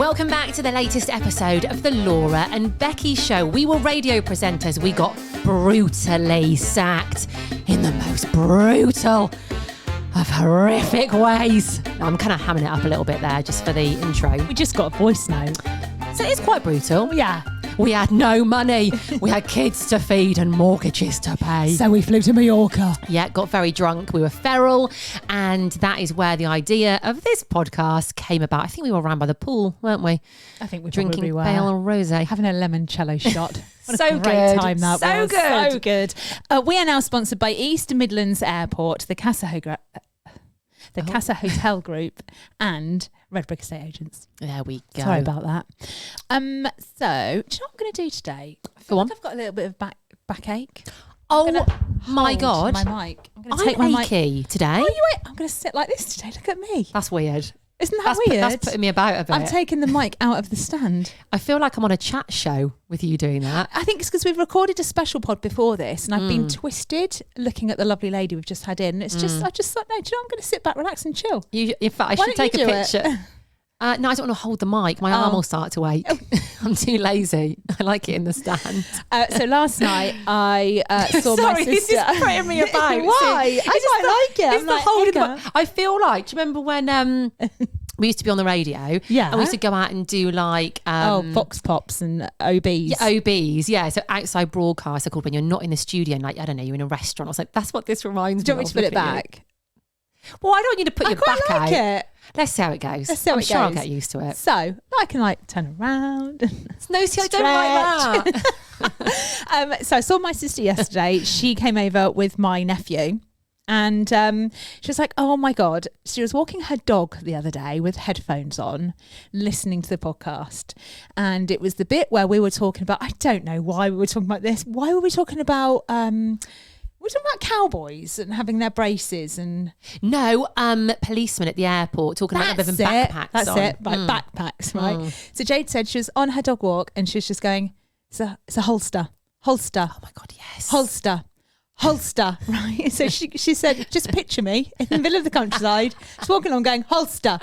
Welcome back to the latest episode of the Laura and Becky Show. We were radio presenters. We got brutally sacked in the most brutal of horrific ways. I'm kind of hamming it up a little bit there just for the intro. We just got a voice note. So it's quite brutal. Yeah. We had no money. We had kids to feed and mortgages to pay. So we flew to Mallorca. Yeah, got very drunk. We were feral. And that is where the idea of this podcast came about. I think we were around by the pool, weren't we? I think we drinking probably were. pale rosé. Having a limoncello shot. What So a great good. time that So was. good. So good. We are now sponsored by East Midlands Airport, the Casa Hotel Group, and RedBrik Estate Agents. There we go. Sorry about that. So, do you know what I'm going to do today? I feel like I've got a little bit of backache. Oh my God. My mic. I'm going to take my mic today. Oh, you wait. I'm going to sit like this today. Look at me. That's weird. Isn't that weird? That's putting me about a bit. I've taken the mic out of the stand. I feel like I'm on a chat show with you doing that. I think it's because we've recorded a special pod before this and I've been twisted looking at the lovely lady we've just had in. And it's just, I just thought, no, do you know, I'm going to sit back, relax and chill. In fact, I should take a picture. No, I don't want to hold the mic. My arm will start to ache. I'm too lazy. I like it in the stand. So last night I saw my sister. This is putting me about. Why? I quite like it. It's the holding the mic. I feel like, do you remember when we used to be on the radio? Yeah. And we used to go out and do like... Vox Pops and OBs. Yeah, OBs, yeah. So outside broadcasts are called when you're not in the studio and like, I don't know, you're in a restaurant. I was like, that's what this reminds me of. Do you want me to put it back? Well, I don't want you to put your back out. I quite like it. Let's see how it goes. I'm sure I'll get used to it. So I can like turn around. No, see, I don't like that. So I saw my sister yesterday. She came over with my nephew. And she was like, oh my God. She was walking her dog the other day with headphones on, listening to the podcast. And it was the bit where we were talking about, I don't know why we were talking about this. Why were we talking about... we're talking about cowboys and having their braces and... No, policemen at the airport talking about them having backpacks That's on. it, like backpacks, right? So Jade said she was on her dog walk and she was just going, it's a holster. Oh my God, yes. Holster, right? So she said, just picture me in the middle of the countryside, just walking along going, holster.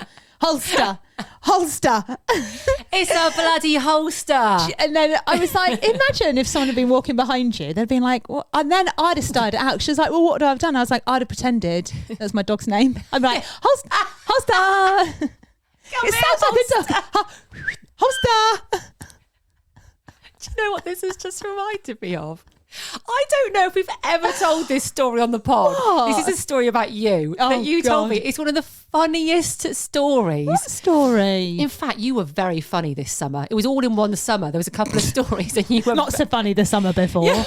It's a bloody holster. And then I was like, imagine if someone had been walking behind you, they'd been like, well, and then I'd have started it out. She was like, well, what would I have done? I was like, I'd have pretended that was my dog's name. I'm like, holster. It sounds like a dog. Holster. Do you know what this has just reminded me of? I don't know if we've ever told this story on the pod. What? This is a story about you that you told me. It's one of the funniest stories. What story? In fact, you were very funny this summer. It was all in one summer. There was a couple of stories and you were... Not so funny the summer before. Yeah.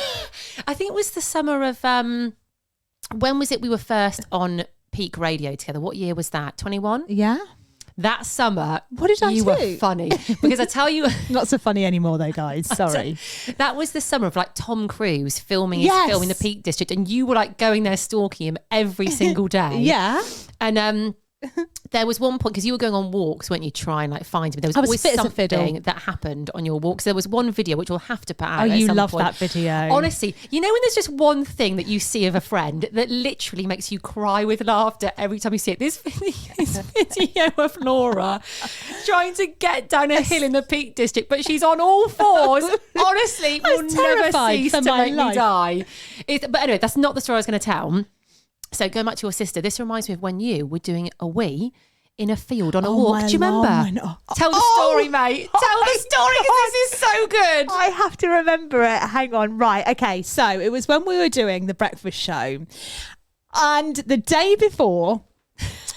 I think it was the summer of... when was it we were first on Peak Radio together? What year was that? 21? Yeah. That summer, what did I you do? were funny. Because I tell you... Not so funny anymore though, guys. Sorry. That was the summer of like Tom Cruise filming his film in the Peak District and you were like going there stalking him every single day. Yeah. And there was one point, because you were going on walks, weren't you, trying like find him. There was always something that happened on your walks. There was one video which we'll have to put out. Oh, you love point. that video. Honestly, you know when there's just one thing that you see of a friend that literally makes you cry with laughter every time you see it? This video of Laura trying to get down a hill in the Peak District, but she's on all fours. Honestly, will never cease to make me die. But anyway, that's not the story I was going to tell. So going back to your sister, this reminds me of when you were doing a wee in a field on a walk. Do you remember? Tell the story, mate. Tell the story because this is so good. I have to remember it. Hang on. Right. Okay. So it was when we were doing the breakfast show and the day before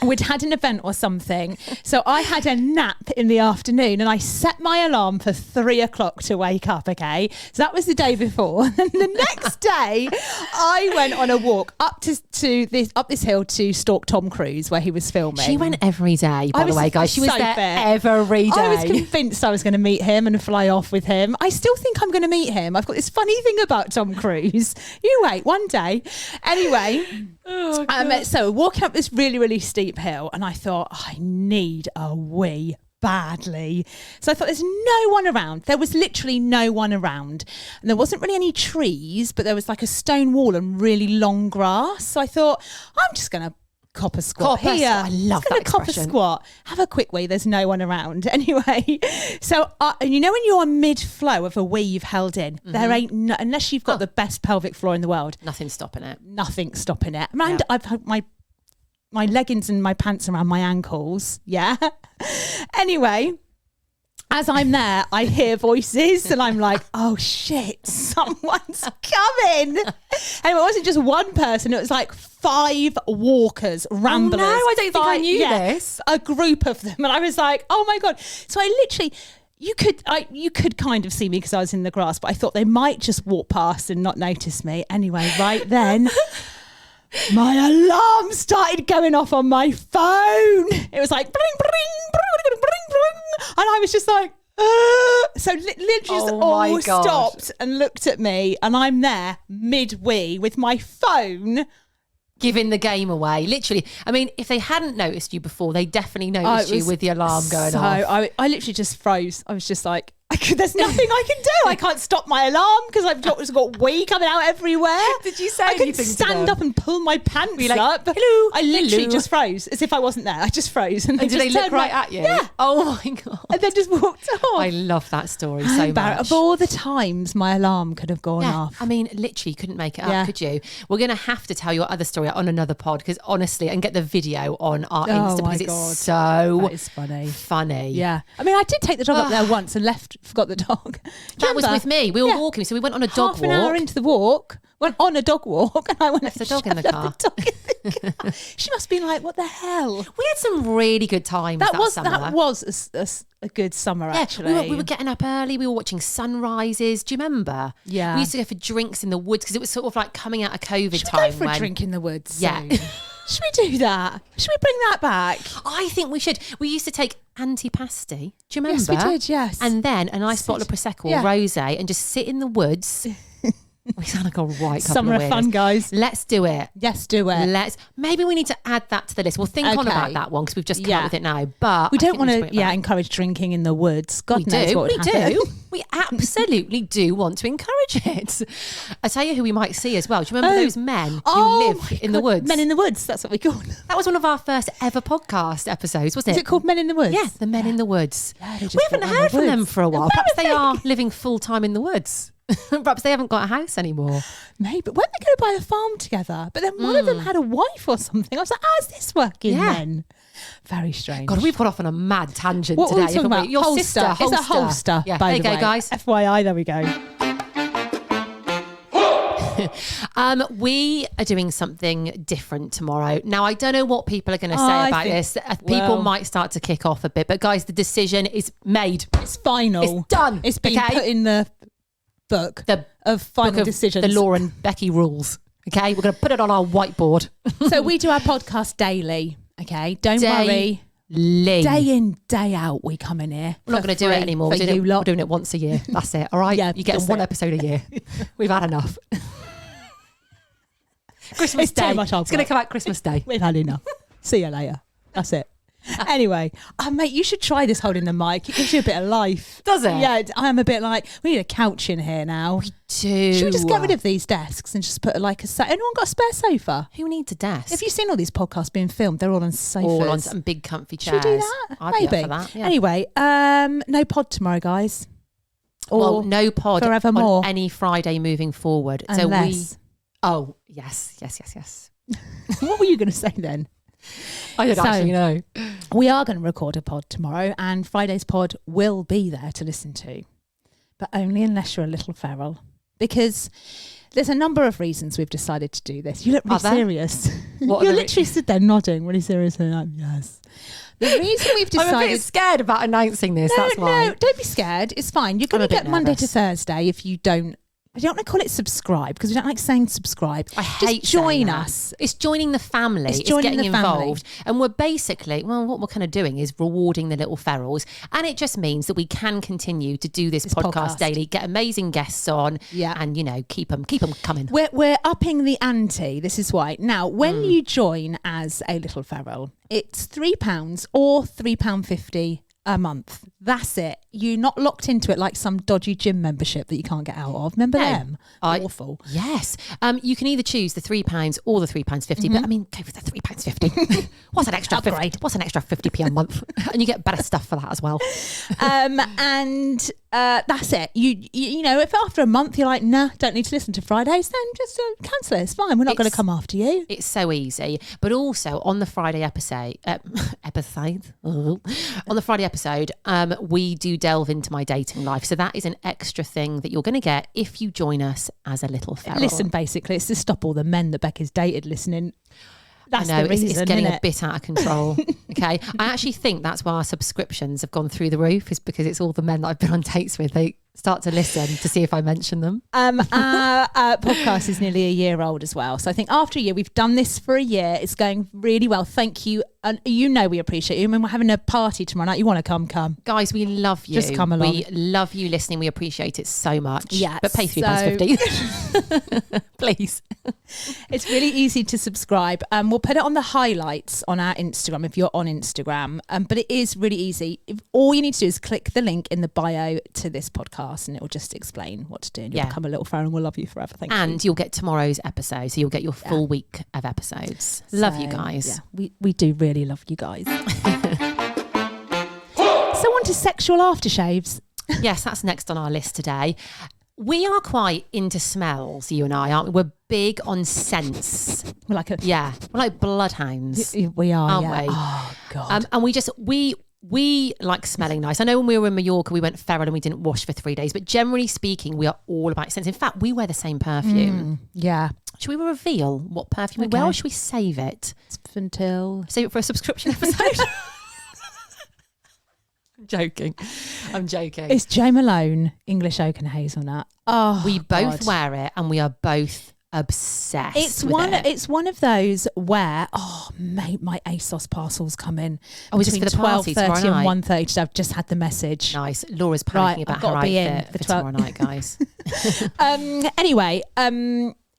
we'd had an event or something. So I had a nap in the afternoon and I set my alarm for 3 o'clock to wake up. Okay. So that was the day before. And the next day I went on a walk up this hill to stalk Tom Cruise where he was filming. She went every day, by the way, guys. She was there every day. I was convinced I was going to meet him and fly off with him. I still think I'm going to meet him. I've got this funny thing about Tom Cruise. You wait, one day. Anyway, so walking up this really, really steep hill and I thought, I need a wee badly. So I thought there's no one around. There was literally no one around. And there wasn't really any trees, but there was like a stone wall and really long grass. So I thought, I'm just going to copper squat Copper here. squat. I love Just gonna that copper expression. squat. Have a quick wee. There's no one around. Anyway, so and you know when you're mid-flow of a wee you've held in, there ain't unless you've got the best pelvic floor in the world, Nothing's stopping it. nothing's stopping it. And I've had my leggings and my pants around my ankles. Yeah. Anyway, as I'm there, I hear voices and I'm like, oh shit, someone's coming. And it wasn't just one person, it was like 5 walkers, ramblers. Oh, no, I don't think I knew this. A group of them. And I was like, oh my God. So I literally, you could kind of see me because I was in the grass, but I thought they might just walk past and not notice me. Anyway, right then, my alarm started going off on my phone. It was like, bring, bring, bring, bring, bring. And I was just like, so literally just all stopped and looked at me, and I'm there mid-wee with my phone. Giving the game away, literally. I mean, if they hadn't noticed you before, they definitely noticed you with the alarm going off. I literally just froze. I was just like, there's nothing I can do. I can't stop my alarm because I've got wee coming out everywhere. Did you say I anything could to stand them? up and pull my pants like, up. hello, I literally hello. just froze as if I wasn't there. I just froze. And And did they just look turned right my- at you? Yeah. Oh my God. And then just walked off. I love that story so much. Of all the times my alarm could have gone Yeah, off. I mean, literally, you couldn't make it Yeah. up, could you? We're going to have to tell your other story on another pod because honestly, and get the video on our Insta my because God. it's so That is funny. funny. Yeah. I mean, I did take the dog up there once and forgot the dog. That was with me. We were Yeah. walking, so we went on a dog Half walk. an hour into the walk, went on a dog walk, and I went Left the and dog in the shoved car. the dog in the car. She must be like, what the hell? We had some really good times that summer. That was a good summer, Yeah, actually. we were getting up early. We were watching sunrises. Do you remember? Yeah. We used to go for drinks in the woods because it was sort of like coming out of COVID Should time. we go for a drink in the woods? Yeah. soon? Should we do that? Should we bring that back? I think we should. We used to take antipasti. Do you remember? Yes, we did, yes. And then a nice bottle of Prosecco or rosé and just sit in the woods. We sound like a right couple Summer of of fun, weirdos. guys. Let's do it. Yes, do it. Maybe we need to add that to the list. We'll think on Okay. about that one because we've just come Yeah. up with it now. But We I don't think want should to, bring it back. encourage drinking in the woods. God We knows do. what would We happen. do. We absolutely do want to encourage it. I tell you who we might see as well. Do you remember those men who live my in the God. woods? Men in the woods. That's what we call them. That was one of our first ever podcast episodes, wasn't Is it called Men in the Woods? Yeah, the men in the woods. Yeah, they just We haven't walk around heard the from them woods. for a while. Where Perhaps are they are living full time in the woods. Perhaps they haven't got a house anymore. Maybe. Weren't they going to buy a farm together? But then one of them had a wife or something. I was like, how's this working Yeah. then? Very strange. God, we've got off on a mad tangent What were we today. talking haven't we? about? Your Holster. sister, It's a holster, Yeah, by there you the go, way. guys. FYI, there we go. We are doing something different tomorrow. Now, I don't know what people are going to say I about think- this. People might start to kick off a bit, but guys, the decision is made. It's final. It's done. It's been okay? put in the book of final Book of decisions. The Laura and Becky rules. Okay, we're going to put it on our whiteboard. So we do our podcast daily. Okay, don't worry. Daily. Day in, day out, we come in here. We're not going to do it anymore. We're doing it once a year. That's it. All right. Yeah, you get that's one it. episode a year. We've had enough. Christmas It's too Day. much It's going to come out Christmas Day. We've had enough. See you later. That's it. Anyway, mate, you should try this holding the mic. It gives you a bit of life. Does it? Yeah, I am a bit like, we need a couch in here now. Do. Should we just get rid of these desks and just put anyone got a spare sofa? Who needs a desk? Have you seen all these podcasts being filmed? They're all on sofas. All on some big comfy Should chairs. we do that? I'd Maybe. be up for that. Yeah. Anyway, no pod tomorrow, guys. Or well, no pod forevermore. on any Friday moving forward. Unless. So oh, yes. What were you going to say then? I don't actually know. We are going to record a pod tomorrow, and Friday's pod will be there to listen to, but only unless you're a little feral, because there's a number of reasons we've decided to do this. You look really serious. What are You're the literally stood there nodding really seriously. Like, yes. The reason we've decided. I'm a bit scared about announcing this. That's why. No, don't be scared. It's fine. You're going to a bit get Monday to nervous. Thursday if you don't. I don't want to call it subscribe because we don't like saying subscribe. I hate Just join saying that. us. It's joining the family. It's joining getting the family. involved. And we're basically, what we're kind of doing is rewarding the little ferals. And it just means that we can continue to do this podcast daily, get amazing guests on, and, keep them coming. We're upping the ante. This is why. Now, when you join as a little feral, it's £3 or £3.50 a month. That's it. You're not locked into it like some dodgy gym membership that you can't get out of. Remember them? Awful. Yes. You can either choose the £3 or the £3.50, but I mean, go for the £3.50. What's an extra Upgrade. What's an extra 50p a month? And you get better stuff for that as well. And that's it. You know, if after a month you're like, nah, don't need to listen to Fridays, then just cancel it. It's fine. We're not going to come after you. It's so easy. But also on the Friday episode, we do delve into my dating life. So that is an extra thing that you're going to get if you join us as a little feral. Listen, basically, it's to stop all the men that Becky's dated listening. That's I know, the reason, it's getting isn't a bit out of control. Okay. I actually think that's why our subscriptions have gone through the roof, is because it's all the men that I've been on dates with. They start to listen to see if I mention them. Our podcast is nearly a year old as well. So I think after a year, we've done this for a year. It's going really well. Thank you. And you know we appreciate you. I mean, we're having a party tomorrow night. You want to come. Guys, we love you. Just come along. We love you listening. We appreciate it so much. Yeah, but pay £3.50. Please. It's really easy to subscribe. We'll put it on the highlights on our Instagram if you're on Instagram. But it is really easy. All you need to do is click the link in the bio to this podcast and it will just explain what to do. And you'll become a little fan and we'll love you forever. Thank you. And you'll get tomorrow's episode. So you'll get your full week of episodes. Love you guys. Yeah, we do really love you guys. So on to sexual aftershaves. Yes, that's next on our list today. We are quite into smells, you and I, aren't we? We're big on scents. We're like bloodhounds. We are, aren't we? Oh God. And we like smelling nice. I know when we were in Mallorca, we went feral and we didn't wash for 3 days, but generally speaking, we are all about scents. In fact, we wear the same perfume. Yeah. Should we reveal what perfume we wear, or should we save it? Save it for a subscription episode? I'm joking. It's Jo Malone, English Oak and Hazelnut. Oh, we both wear it and we are both obsessed. It's one of those where, oh mate, my ASOS parcels come in. Oh, is this for the party 12:30 tomorrow and 1:30. I've just had the message. Nice. Laura's panicking about her outfit for tomorrow night, guys. Anyway,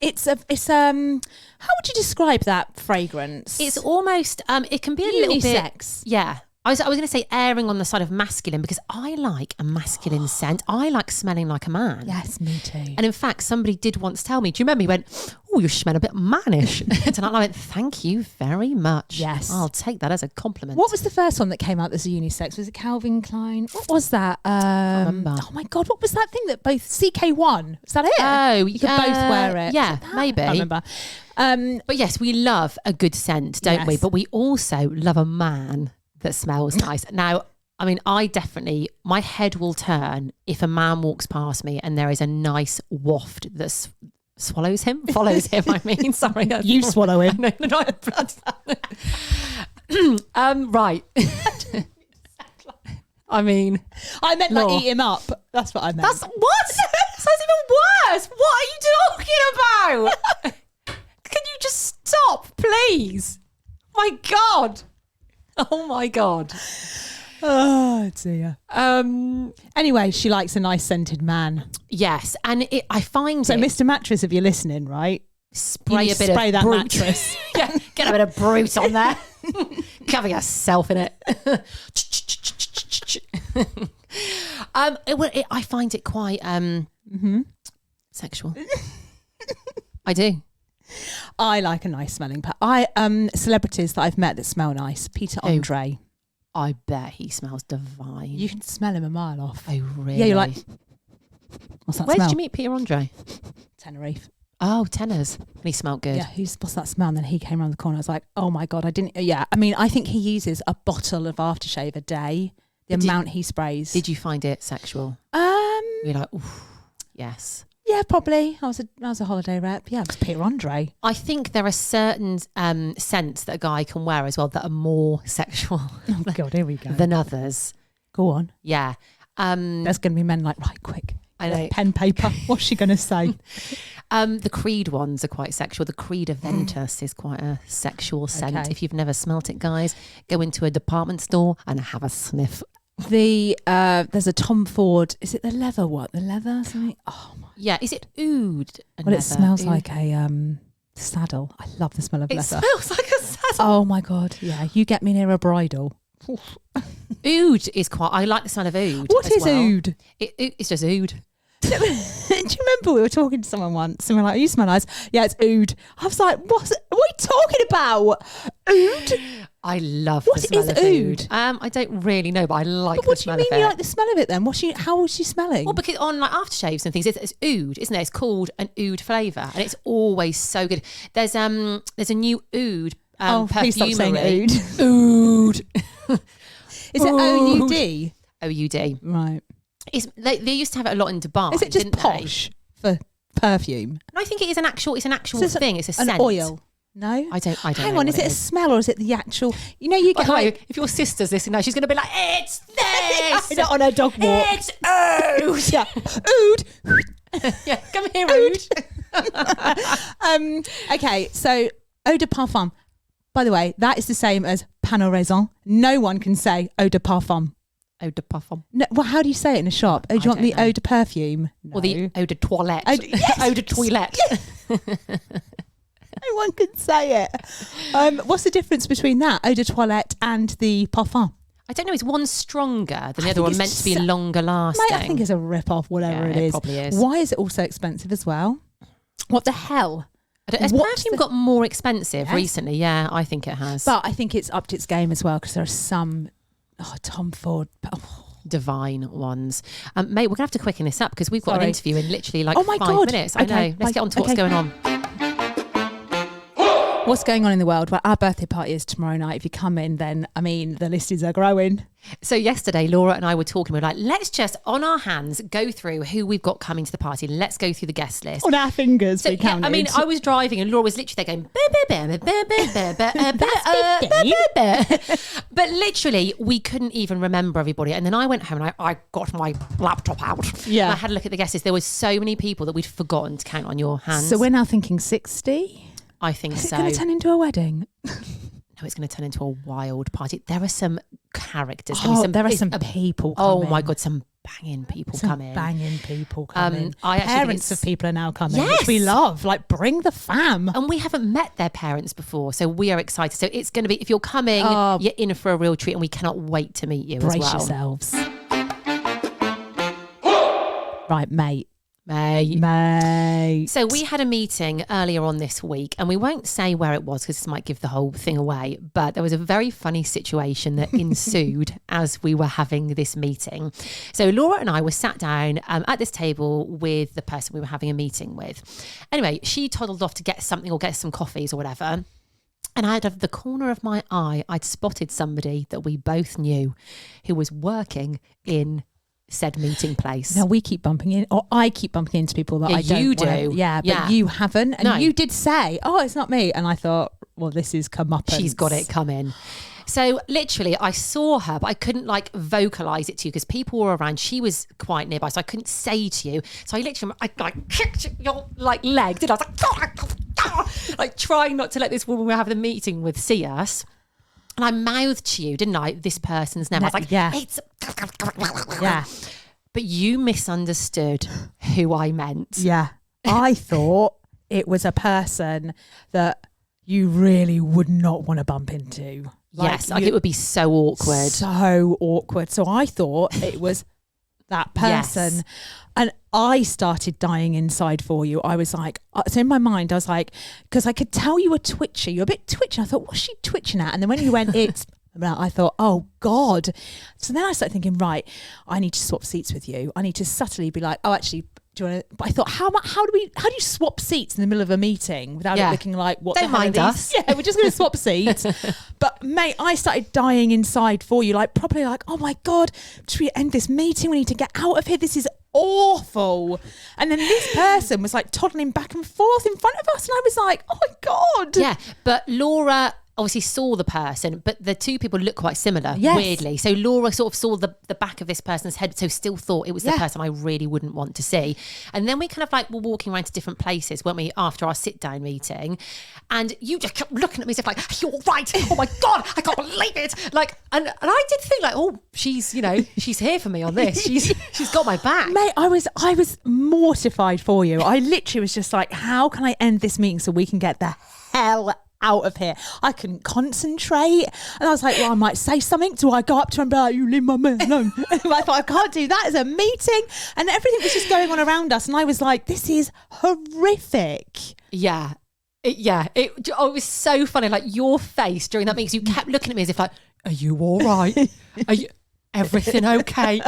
it's how would you describe that fragrance? It's almost it can be a little bit unisex. Yeah. I was going to say erring on the side of masculine, because I like a masculine scent. I like smelling like a man. Yes, me too. And in fact, somebody did once tell me, do you remember? He went, oh, you smell a bit mannish. And I went, thank you very much. Yes. I'll take that as a compliment. What was the first one that came out that's a unisex? Was it Calvin Klein? What was that? Remember. Oh my God, what was that thing that both CK1? Was that it? Oh, you could both wear it. Yeah, maybe. I remember. But yes, we love a good scent, don't we? But we also love a man that smells nice. Now, I mean, my head will turn if a man walks past me and there is a nice waft that follows him, I mean, sorry. You swallow him. No, right. I mean, I meant like eat him up. That's what I meant. That's what? Sounds even worse. What are you talking about? Can you just stop, please? My God. Oh my God. Oh dear. Anyway, she likes a nice scented man. Yes, and I find so, Mr. Mattress, if you're listening, right? Spray that brute. mattress. Yeah, get a bit of brute on there. Cover yourself in it. I find it quite sexual. I do. I like a nice smelling celebrities that I've met that smell nice. Peter Andre. I bet he smells divine. You can smell him a mile off. Oh, really? Yeah, you're like, what's that Where smell? did you meet Peter Andre? Tenerife. Oh, tenors. And he smelled good. Yeah, what's that smell? And then he came around the corner. I was like, oh my God, I mean, I think he uses a bottle of aftershave a day. The amount he sprays. Did you find it sexual? You're like, oof, yes. Yeah, probably. I was a holiday rep. Yeah, it was Peter Andre. I think there are certain scents that a guy can wear as well that are more sexual. Oh God, here we go. Than others. Go on. Yeah. There's going to be men like, right, quick. I know. Pen, paper. What's she going to say? The Creed ones are quite sexual. The Creed Aventus is quite a sexual scent. Okay. If you've never smelt it, guys, go into a department store and have a sniff. There's a Tom Ford. Is it the leather? What the leather? Something? Oh my. Yeah. Is it oud? Well, it smells like a saddle. I love the smell of leather. It smells like a saddle. Oh my God. Yeah. You get me near a bridle. Oud is quite. I like the smell of oud. What as is well. oud? It's just oud. Do you remember we were talking to someone once and we were like, you smell nice. Yeah, it's oud. I was like, what are you talking about? Oud? I love What the smell is of oud? I don't really know, but I like But what the do you smell mean of it. you like the smell of it then? How was she smelling? Well, because on like aftershaves and things, it's oud, isn't it? It's called an oud flavour, and it's always so good. There's a new oud please stop saying perfumery. oud. Oud. Is it O-U-D? OUD. Right. They used to have it a lot in Dubai. Is it just didn't posh for perfume? No, I think it is an actual. It's an actual So thing. It's a an scent. oil. No, I don't Hang know on, what is it a smell or is it the actual? You know, you By get the way, like if your sister's listening now, she's going to be like, "It's this." not on a dog walk. It's oud. Yeah, oud. Yeah, come here, oud. Okay, so eau de parfum. By the way, that is the same as panoraison. No one can say eau de parfum. Eau de parfum. No, well, how do you say it in a shop? Oh, do you want the don't know. eau de perfume? No. Or the eau de toilette. Yes. Eau de toilette. No one can say it. What's the difference between that, eau de toilette, and the parfum? I don't know. Is one stronger than the I other think one it's meant to be so- longer lasting? Mate, I think it's a rip-off, whatever Yeah, it it is. probably is. Why is it all so expensive as well? What the hell? Has What's perfume the- got more expensive Yes. recently? Yeah, I think it has. But I think it's upped its game as well because there are some... Oh, Tom Ford. Oh. Divine ones. Mate, we're going to have to quicken this up because we've got an Sorry. interview in literally like Oh my 5 God. minutes. I Okay. know. Let's get on to what's Okay. going on. What's going on in the world? Well, our birthday party is tomorrow night. If you come in, then, I mean, the listings are growing. So yesterday, Laura and I were talking. We were like, let's just, on our hands, go through who we've got coming to the party. Let's go through the guest list. On our fingers, So, we yeah, counted. I mean, I was driving and Laura was literally there going, but literally we couldn't even remember everybody. And then I went home and I got my laptop out. Yeah. And I had a look at the guest list. There was so many people that we'd forgotten to count on your hands. So we're now thinking 60. I think Is it so. going to turn into a wedding? No, it's going to turn into a wild party. There are some characters. There are some people Oh coming. my God, some banging people coming. Banging people coming. I actually think Parents it's- of people are now coming, Yes. which we love. Like, bring the fam. And we haven't met their parents before, so we are excited. So it's going to be, if you're coming, Oh. you're in for a real treat, and we cannot wait to meet you Brace as well. yourselves. Right, mate. Mate. So we had a meeting earlier on this week, and we won't say where it was because this might give the whole thing away, but there was a very funny situation that ensued as we were having this meeting. So Laura and I were sat down at this table with the person we were having a meeting with. Anyway, she toddled off to get something or get some coffees or whatever. And out of the corner of my eye, I'd spotted somebody that we both knew who was working in said meeting place. Now we keep bumping in, or I keep bumping into people that Yeah, I don't you wanna- do. Yeah, but Yeah. you haven't. And No. you did say, oh, it's not me. And I thought, well, this is comeuppance. She's got it coming. So literally I saw her, but I couldn't like vocalize it to you because people were around. She was quite nearby, so I couldn't say to you. So I literally, I like kicked your like leg, did I? I was like trying not to let this woman we were having the meeting with see us. And I mouthed to you, didn't I? This person's name. I was like, yeah. It's... Yeah. But you misunderstood who I meant. Yeah. I thought it was a person that you really would not want to bump into. Yes, like it would be so awkward. So awkward. So I thought it was that person. Yes. And I started dying inside for you. I was like, so in my mind, I was like, because I could tell you were twitchy. You're a bit twitchy. I thought, what's she twitching at? And then when you went, it's, I thought, oh God. So then I started thinking, right, I need to swap seats with you. I need to subtly be like, oh, actually, do you want to? But I thought, how do you swap seats in the middle of a meeting without it looking like what? Don't the hell mind are us. these? Yeah, we're just going to swap seats. But mate, I started dying inside for you, like properly, like, oh my God, should we end this meeting? We need to get out of here. This is awful. And then this person was like toddling back and forth in front of us, and I was like, oh my God. Yeah, but Laura obviously saw the person, but the two people look quite similar, Yes. weirdly. So Laura sort of saw the back of this person's head, so still thought it was the person I really wouldn't want to see. And then we kind of like were walking around to different places, weren't we, after our sit-down meeting. And you just kept looking at me as if like, you're all right. Oh my God, I can't believe it. Like, and I did think like, oh, she's here for me on this. She's got my back. Mate, I was mortified for you. I literally was just like, how can I end this meeting so we can get the hell out of here. I couldn't concentrate. And I was like, well, I might say something. Do I go up to him and be like, you leave my man alone? I thought, I can't do that. It's a meeting. And everything was just going on around us. And I was like, this is horrific. Yeah. It was so funny. Like your face during that meeting, you kept looking at me as if like, are you all right? Are you everything okay?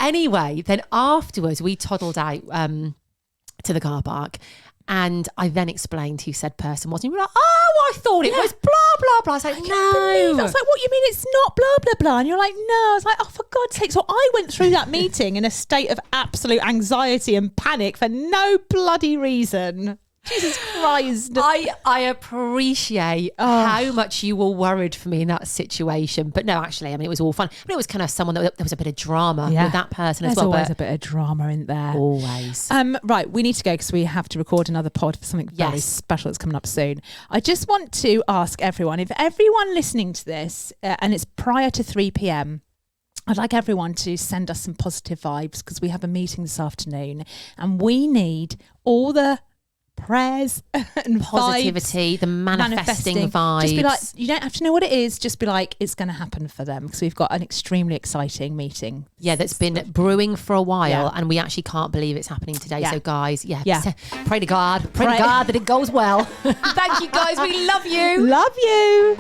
Anyway, then afterwards we toddled out to the car park, and I then explained who said person was. And you were like, oh, I thought it was blah, blah, blah. I was like, no. I was like, what, you mean it's not blah, blah, blah? And you're like, no. I was like, oh, for God's sake. So I went through that meeting in a state of absolute anxiety and panic for no bloody reason. Jesus Christ. I appreciate how much you were worried for me in that situation. But no, actually, I mean, it was all fun. But it was kind of someone that there was a bit of drama with that person as well. There's always a bit of drama in there. Always. Right, we need to go because we have to record another pod for something very special that's coming up soon. I just want to ask everyone, if everyone listening to this, and it's prior to 3 p.m, I'd like everyone to send us some positive vibes because we have a meeting this afternoon and we need all the prayers and positivity, vibes, the manifesting vibes. Just be like, you don't have to know what it is, just be like, it's going to happen for them because we've got an extremely exciting meeting. Yeah, that's been brewing for a while and we actually can't believe it's happening today. So guys, pray to God that it goes well. Thank you guys, we love you. Love you.